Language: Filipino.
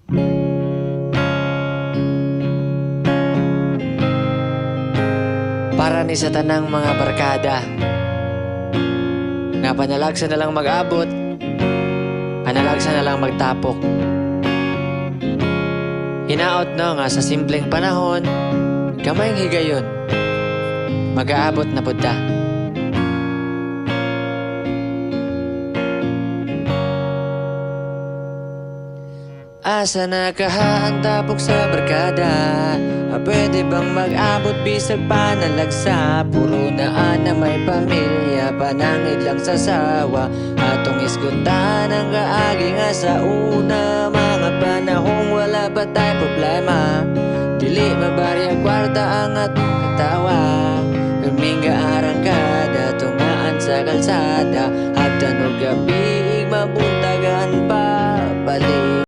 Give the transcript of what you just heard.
Para ni sa tanang mga barkada nga panalagsa na lang mag-abot, panalagsa na lang magtapok. Hinaot no nga sa simpleng panahon, kamayng higayon, mag-aabot na pud ta. Asa na kaha ang tapok sa barkada? Pwede bang mag-abot bisag panalagsa? Puro na may pamilya, panangid lang sa sawa. Atong isgutan ang kaagi nga sa una, mga panahong wala pa tayo